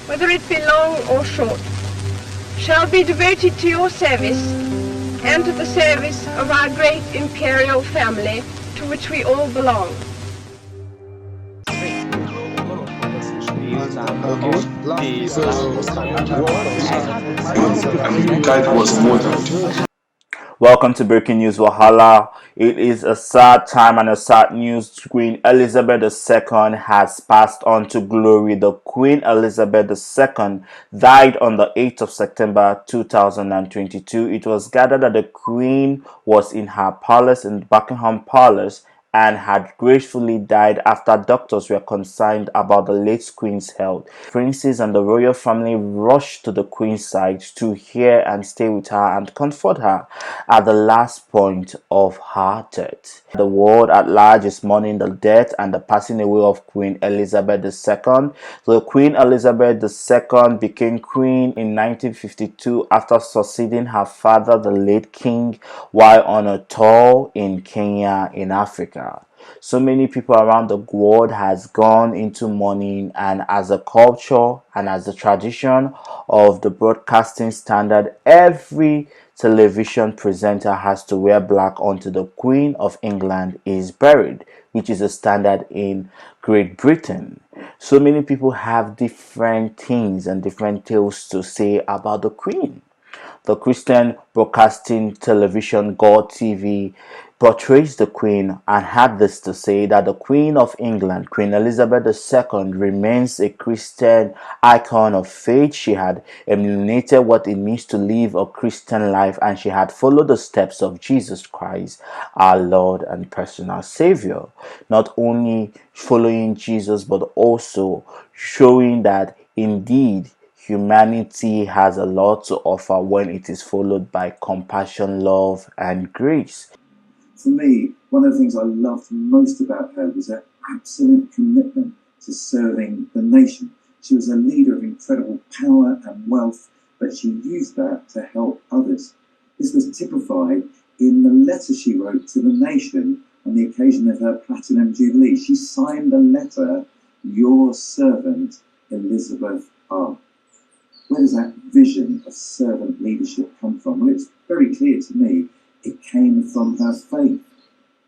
whether it be long or short, shall be devoted to your service and to the service of our great imperial family to which we all belong. That was Mourns. Welcome to Breaking News Wahala. It is a sad time and a sad news. Queen Elizabeth II has passed on to glory. The Queen Elizabeth II died on the 8th of September 2022. It was gathered that the Queen was in her palace in Buckingham Palace and had gracefully died after doctors were concerned about the late Queen's health. Princes and the royal family rushed to the Queen's side to hear and stay with her and comfort her at the last point of her death. The world at large is mourning the death and the passing away of Queen Elizabeth II. So Queen Elizabeth II became queen in 1952 after succeeding her father, the late king, while on a tour in Kenya in Africa. So many people around the world has gone into mourning, and as a culture and as a tradition of the broadcasting standard, every television presenter has to wear black until the Queen of England is buried, which is a standard in Great Britain. So many people have different things and different tales to say about the Queen. The Christian broadcasting television God TV portrays the Queen and had this to say that the Queen of England, Queen Elizabeth II, remains a Christian icon of faith. She had emulated what it means to live a Christian life, and she had followed the steps of Jesus Christ, our Lord and personal Savior. Not only following Jesus, but also showing that indeed humanity has a lot to offer when it is followed by compassion, love, and grace. For me, one of the things I loved most about her was her absolute commitment to serving the nation. She was a leader of incredible power and wealth, but she used that to help others. This was typified in the letter she wrote to the nation on the occasion of her Platinum Jubilee. She signed the letter, "Your servant, Elizabeth R." Where does that vision of servant leadership come from? Well, it's very clear to me it came from her faith.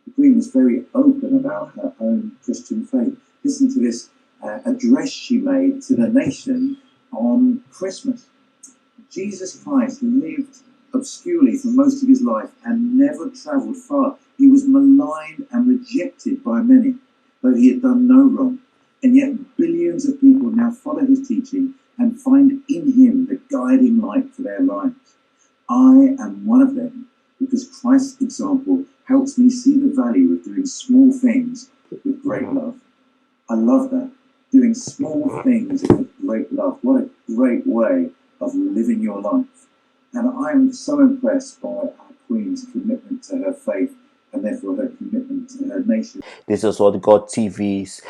The Queen was very open about her own Christian faith. Listen to this address she made to the nation on Christmas. Jesus Christ lived obscurely for most of his life and never travelled far. He was maligned and rejected by many, though he had done no wrong. And yet billions of people now follow his teaching and find in him the guiding light for their lives. I am one of them because Christ's example helps me see the value of doing small things with great love. I love that. Doing small things with great love. What a great way of living your life. And I'm so impressed by our Queen's commitment to her faith and therefore her commitment to her nation. This is what God TV's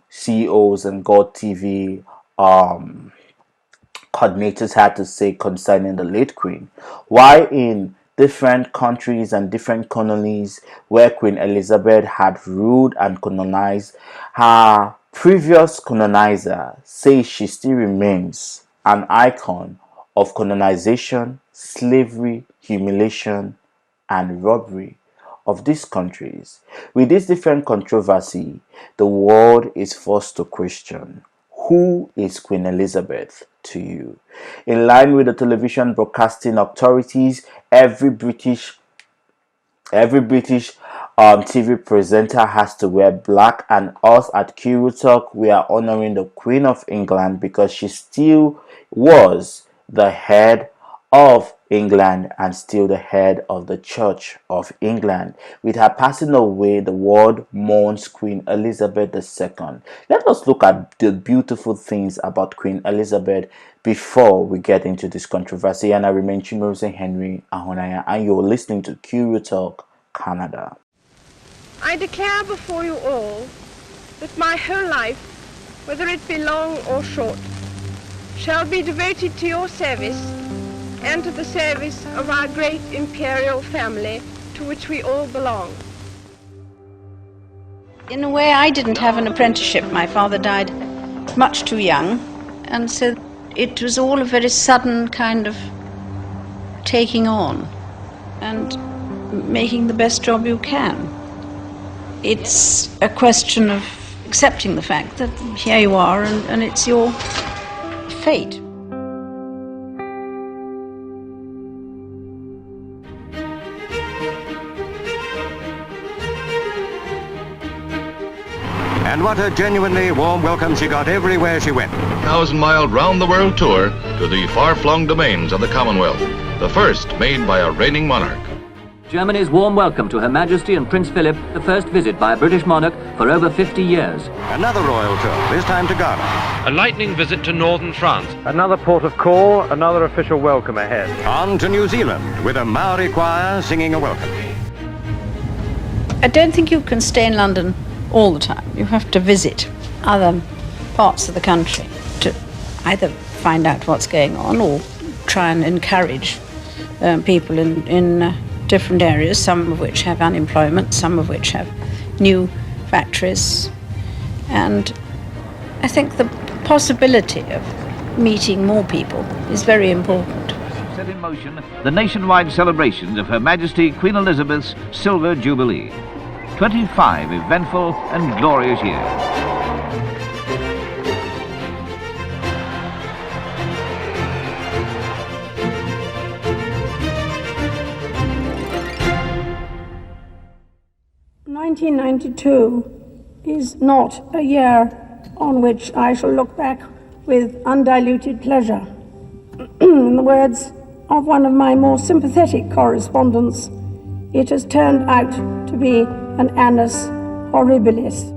CEOs and God TV coordinators had to say concerning the late Queen. Why in different countries and different colonies where Queen Elizabeth had ruled and colonized, her previous colonizer says she still remains an icon of colonization, slavery, humiliation, and robbery of these countries. With this different controversy, the world is forced to question, who is Queen Elizabeth to you? In line with the television broadcasting authorities, every British TV presenter has to wear black, and us at Q Talk, we are honoring the Queen of England because she still was the head of England and still the head of the Church of England. With her passing away, the world mourns Queen Elizabeth II. Let us look at the beautiful things about Queen Elizabeth before we get into this controversy. And I remain Chimose Henry Ahonaya, and you're listening to Q Talk Canada. I declare before you all that my whole life, whether it be long or short, shall be devoted to your service and to the service of our great imperial family to which we all belong. In a way, I didn't have an apprenticeship. My father died much too young, And so it was all a very sudden kind of taking on and making the best job you can. It's a question of accepting the fact that here you are and it's your fate. And what a genuinely warm welcome she got everywhere she went. 1,000-mile round-the-world tour to the far-flung domains of the Commonwealth, the first made by a reigning monarch. Germany's warm welcome to Her Majesty and Prince Philip, the first visit by a British monarch for over 50 years. Another royal tour, this time to Ghana. A lightning visit to northern France. Another port of call, another official welcome ahead. On to New Zealand, with a Maori choir singing a welcome. I don't think you can stay in London all the time. You have to visit other parts of the country to either find out what's going on or try and encourage people in different areas, some of which have unemployment, some of which have new factories. And I think the possibility of meeting more people is very important. Set in motion the nationwide celebrations of Her Majesty Queen Elizabeth's Silver Jubilee. 25 eventful and glorious years. "1992 is not a year on which I shall look back with undiluted pleasure. In the words of one of my more sympathetic correspondents, it has turned out to be an annus horribilis."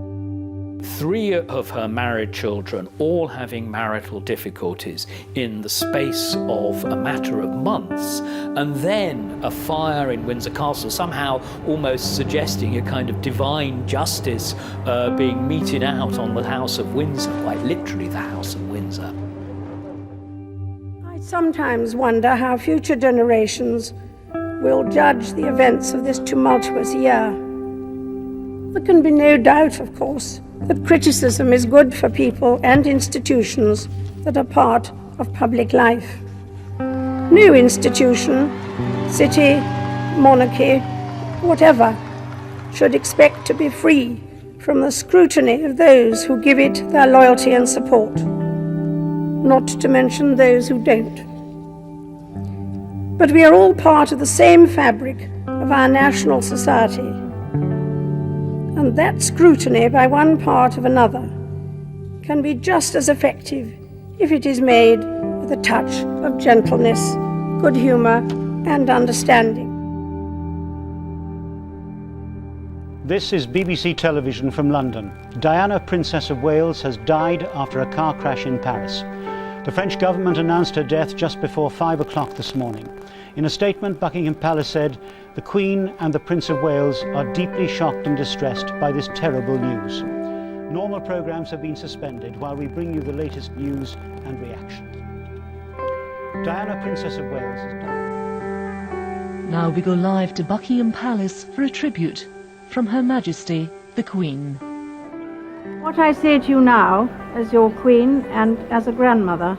3 of her married children all having marital difficulties in the space of a matter of months, and then a fire in Windsor Castle, somehow almost suggesting a kind of divine justice being meted out on the House of Windsor, quite literally the House of Windsor. I sometimes wonder how future generations will judge the events of this tumultuous year. There can be no doubt, of course, that criticism is good for people and institutions that are part of public life. No institution, city, monarchy, whatever, should expect to be free from the scrutiny of those who give it their loyalty and support, not to mention those who don't. But we are all part of the same fabric of our national society, and that scrutiny by one part of another can be just as effective if it is made with a touch of gentleness, good humour and understanding. This is BBC Television from London. Diana, Princess of Wales, has died after a car crash in Paris. The French government announced her death just before 5 o'clock this morning. In a statement, Buckingham Palace said, "The Queen and the Prince of Wales are deeply shocked and distressed by this terrible news. Normal programmes have been suspended while we bring you the latest news and reaction." Diana, Princess of Wales, has died. Now we go live to Buckingham Palace for a tribute from Her Majesty the Queen. What I say to you now, as your Queen and as a grandmother,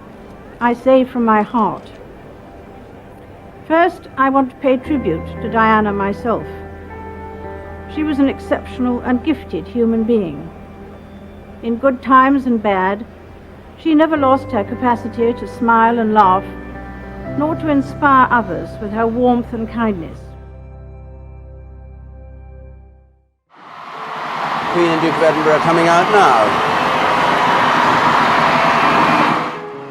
I say from my heart. First, I want to pay tribute to Diana myself. She was an exceptional and gifted human being. In good times and bad, she never lost her capacity to smile and laugh, nor to inspire others with her warmth and kindness. Queen and Duke of Edinburgh coming out now.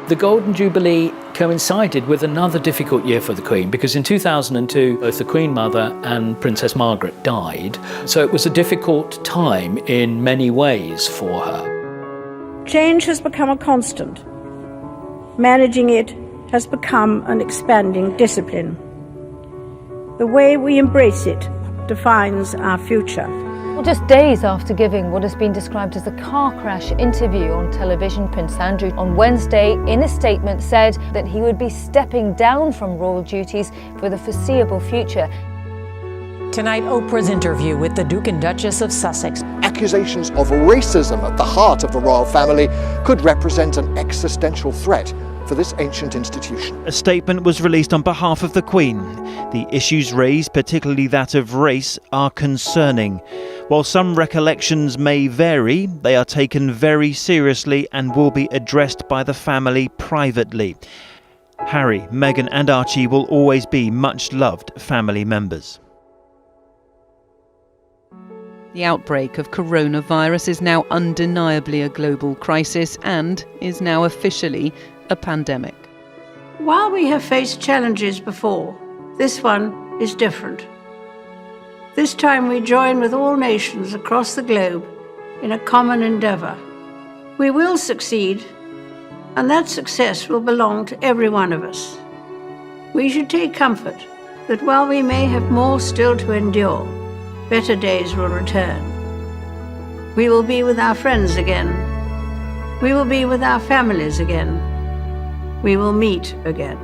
The Golden Jubilee coincided with another difficult year for the Queen, because in 2002 both the Queen Mother and Princess Margaret died, so it was a difficult time in many ways for her. Change has become a constant. Managing it has become an expanding discipline. The way we embrace it defines our future. Well, just days after giving what has been described as a car crash interview on television, Prince Andrew on Wednesday, in a statement, said that he would be stepping down from royal duties for the foreseeable future. Tonight, Oprah's interview with the Duke and Duchess of Sussex. Accusations of racism at the heart of the royal family could represent an existential threat for this ancient institution. A statement was released on behalf of the Queen. The issues raised, particularly that of race, are concerning. While some recollections may vary, they are taken very seriously and will be addressed by the family privately. Harry, Meghan and Archie will always be much loved family members. The outbreak of coronavirus is now undeniably a global crisis and is now officially a pandemic. While we have faced challenges before, this one is different. This time we join with all nations across the globe in a common endeavour. We will succeed, and that success will belong to every one of us. We should take comfort that while we may have more still to endure, better days will return. We will be with our friends again. We will be with our families again. We will meet again.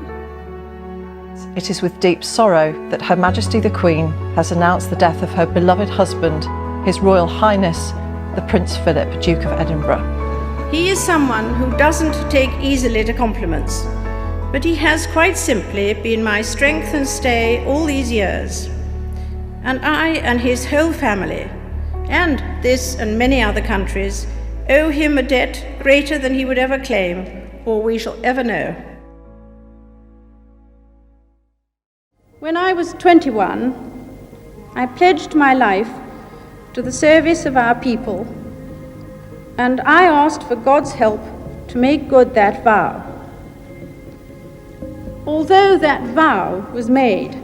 It is with deep sorrow that Her Majesty the Queen has announced the death of her beloved husband, His Royal Highness, the Prince Philip, Duke of Edinburgh. He is someone who doesn't take easily to compliments, but he has quite simply been my strength and stay all these years. And I and his whole family, and this and many other countries, owe him a debt greater than he would ever claim, or we shall ever know. When I was 21, I pledged my life to the service of our people, and I asked for God's help to make good that vow. Although that vow was made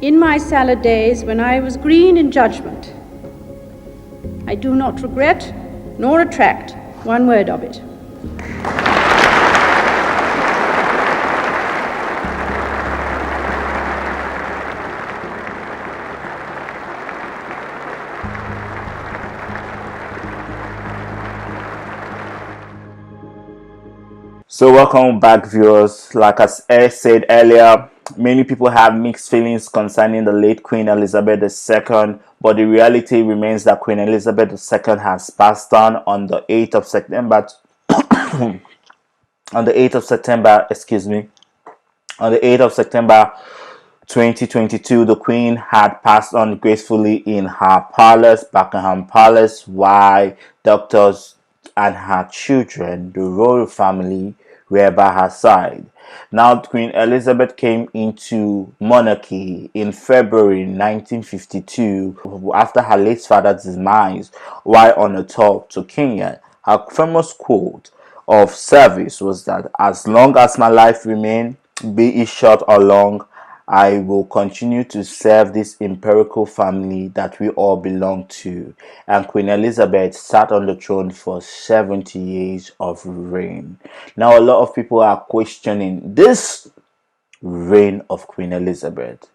in my salad days when I was green in judgment, I do not regret nor retract one word of it. So welcome back, viewers. Like I said earlier, many people have mixed feelings concerning the late Queen Elizabeth II, but the reality remains that Queen Elizabeth II has passed on the 8th of September. On the 8th of September 2022, the Queen had passed on gracefully in her palace, Buckingham Palace, while doctors and her children, the royal family, were by her side. Now, Queen Elizabeth came into monarchy in February 1952 after her late father's demise while on a tour to Kenya. Her famous quote of service was that, "As long as my life remains, be it short or long, I will continue to serve this imperial family that we all belong to." And Queen Elizabeth sat on the throne for 70 years of reign. Now, a lot of people are questioning this reign of Queen Elizabeth.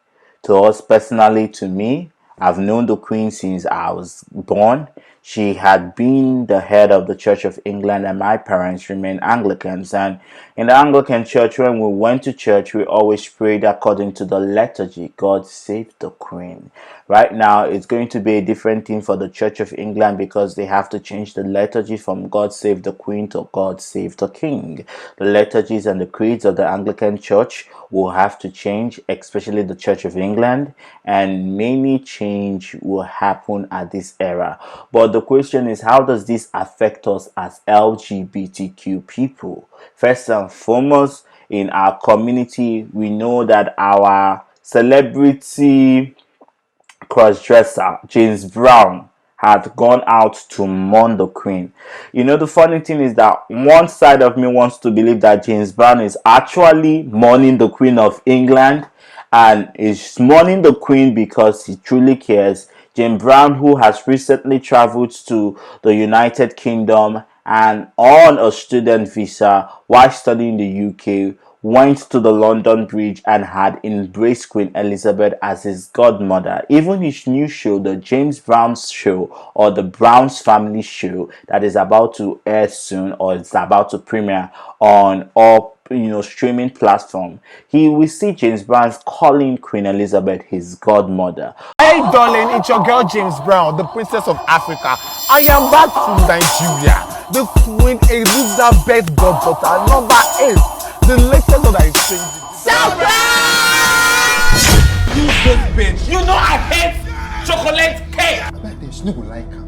To us personally, to me, I've known the Queen since I was born. She had been the head of the Church of England, and my parents remain Anglicans. And in the Anglican Church, when we went to church, we always prayed according to the liturgy, "God save the Queen." Right now, it's going to be a different thing for the Church of England because they have to change the liturgy from "God save the Queen" to "God save the King." The liturgies and the creeds of the Anglican Church will have to change, especially the Church of England, and many change will happen at this era. But the question is, how does this affect us as LGBTQ people? First and foremost, in our community, we know that our celebrity crossdresser James Brown had gone out to mourn the Queen. You know, the funny thing is that one side of me wants to believe that James Brown is actually mourning the Queen of England and is mourning the Queen because he truly cares. James Brown, who has recently traveled to the United Kingdom and on a student visa while studying in the UK, went to the London Bridge and had embraced Queen Elizabeth as his godmother. Even his new show, the James Brown's Show, or the Brown's Family Show, that is about to air soon, or it's about to premiere on all streaming platform, we see James Brown calling Queen Elizabeth his godmother. Hey darling, it's your girl James Brown, the Princess of Africa. I am back from Nigeria. The Queen Elizabeth goddaughter, number 8. The latest that is changing. Surprise! You this bitch. You know I hate chocolate cake. I bet there's no like her.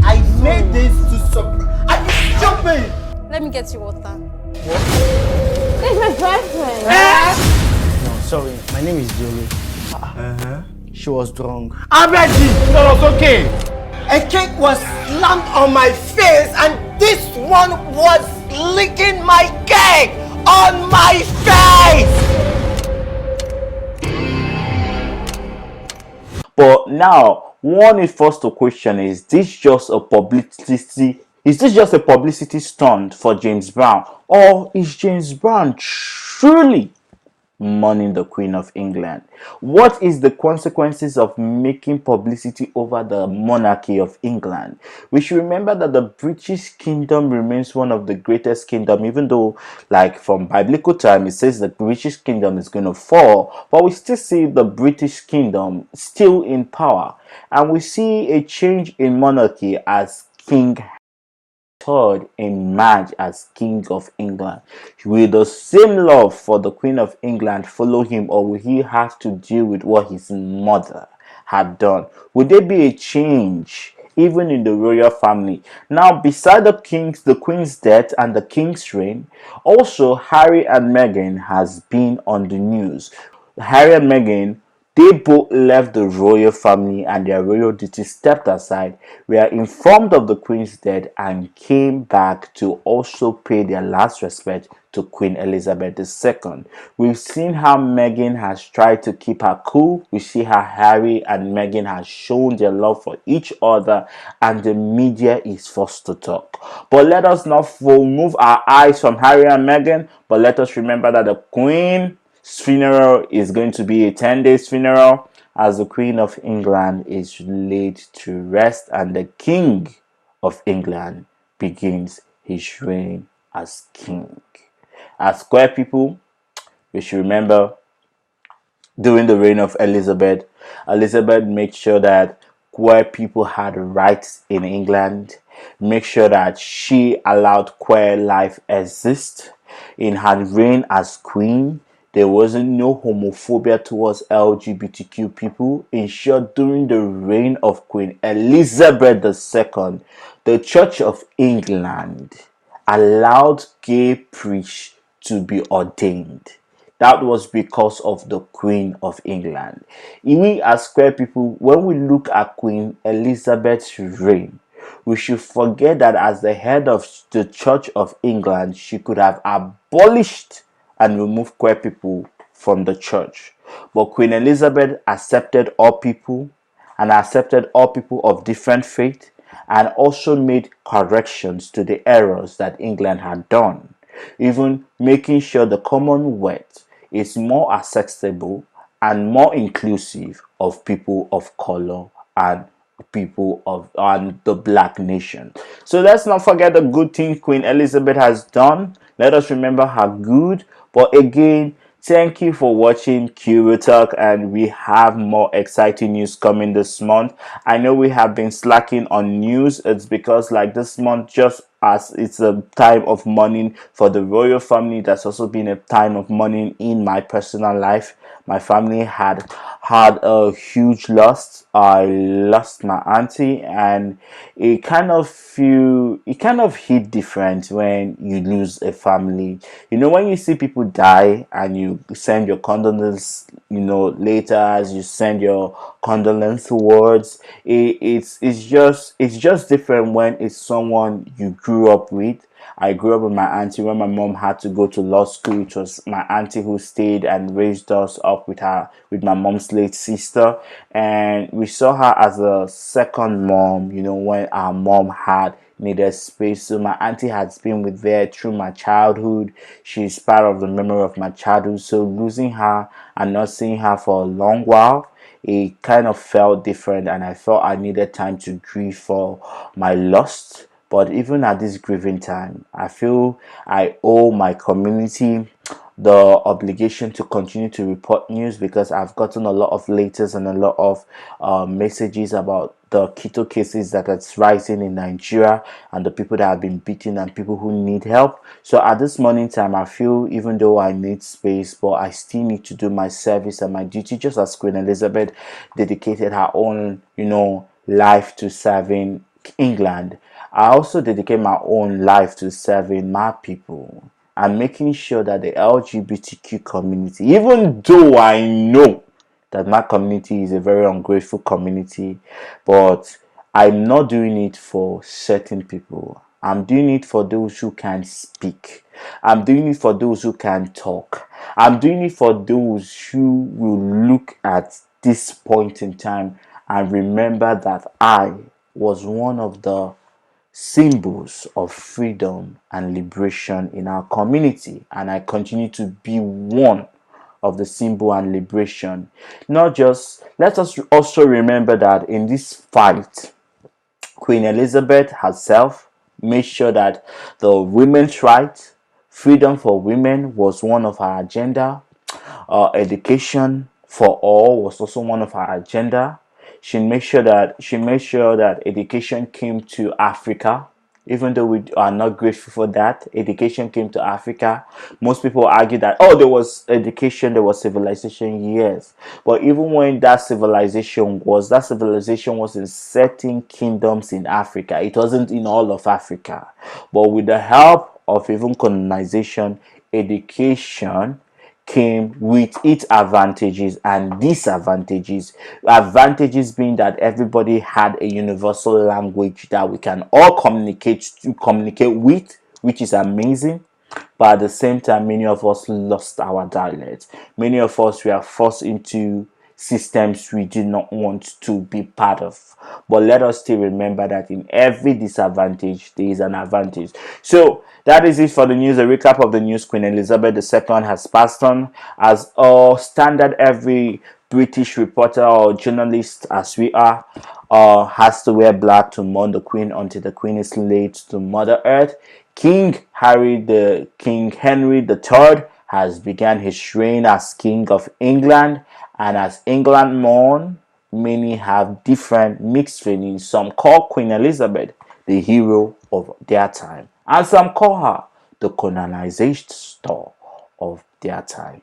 I made this to surprise. Are you stupid? Let me get you water. What? This is my boyfriend. No, sorry. My name is Julie. She was drunk. I'm ready. No, it's okay. A cake was slammed on my face and this one was licking my cake on my face. But now, one is first to question, is this just a publicity stunt for James Brown, or is James Brown truly mourning the Queen of England? What is the consequences of making publicity over the monarchy of England? We should remember that the British kingdom remains one of the greatest kingdom, even though like from biblical time it says the British kingdom is going to fall, but we still see the British kingdom still in power, and we see a change in monarchy as King third in marriage as King of England. Will the same love for the Queen of England follow him, or will he have to deal with what his mother had done? Will there be a change even in the royal family? Now, beside the Queen's death and the King's reign, also Harry and Meghan has been on the news. Harry and Meghan, they both left the royal family and their royal duties stepped aside, were informed of the Queen's death, and came back to also pay their last respect to Queen Elizabeth II. We've seen how Meghan has tried to keep her cool. We see how Harry and Meghan has shown their love for each other, and the media is forced to talk. But let us not remove our eyes from Harry and Meghan, but let us remember that the Queen's funeral is going to be a 10-day funeral, as the Queen of England is laid to rest and the King of England begins his reign as king. As queer people, we should remember during the reign of Elizabeth made sure that queer people had rights in England, make sure that she allowed queer life exist. In her reign as queen, there wasn't no homophobia towards LGBTQ people. In short, during the reign of Queen Elizabeth II, the Church of England allowed gay priests to be ordained. That was because of the Queen of England. We as queer people, when we look at Queen Elizabeth's reign, we should forget that as the head of the Church of England, she could have abolished and removed queer people from the church. But Queen Elizabeth accepted all people, and accepted all people of different faith, and also made corrections to the errors that England had done, even making sure the Commonwealth is more accessible and more inclusive of people of color and people of the black nation. So let's not forget the good thing Queen Elizabeth has done. Let us remember her good. But again, thank you for watching Curio Talk, and we have more exciting news coming this month. I know we have been slacking on news. It's because like this month, just as it's a time of mourning for the royal family, that's also been a time of mourning in my personal life. My family had a huge loss. I lost my auntie, and it kind of hit different when you lose a family. You know, when you see people die and you send your condolence, later as you send your condolence words, it's just different when it's someone you grew up with. I grew up with my auntie. When my mom had to go to law school, it was my auntie who stayed and raised us up with my mom's late sister, and we saw her as a second mom, when our mom had needed space. So my auntie has been with there through my childhood. She's part of the memory of my childhood. So losing her and not seeing her for a long while, it kind of felt different, and I felt I needed time to grieve for my loss. But even at this grieving time, I feel I owe my community the obligation to continue to report news, because I've gotten a lot of letters and a lot of messages about the keto cases that is rising in Nigeria, and the people that have been beaten and people who need help. So at this morning time, I feel even though I need space, but I still need to do my service and my duty, just as Queen Elizabeth dedicated her own, life to serving England. I also dedicate my own life to serving my people and making sure that the LGBTQ community, even though I know that my community is a very ungrateful community, but I'm not doing it for certain people. I'm doing it for those who can speak. I'm doing it for those who can talk. I'm doing it for those who will look at this point in time and remember that I was one of the symbols of freedom and liberation in our community, and I continue to be one of the symbol and liberation. Not just, let us also remember that in this fight, Queen Elizabeth herself made sure that the women's rights, freedom for women was one of her agenda. Education for all was also one of her agenda. She made sure that education came to Africa. Even though we are not grateful for that, education came to Africa. Most people argue that, there was education, there was civilization, yes. But even when that civilization was in certain kingdoms in Africa. It wasn't in all of Africa. But with the help of even colonization, education came with its advantages and disadvantages. Advantages being that everybody had a universal language that we can all communicate with, which is amazing. But at the same time, many of us lost our dialect. Many of us were forced into systems we did not want to be part of. But let us still remember that in every disadvantage, there is an advantage. So that is it for the news. A recap of the news. Queen Elizabeth II has passed on. As a standard, every British reporter or journalist, as we are, has to wear black to mourn the Queen until the Queen is laid to Mother Earth. King Henry III has begun his reign as King of England, and as England mourn, many have different mixed feelings. Some call Queen Elizabeth the hero of their time, and some call her the colonizator of their time.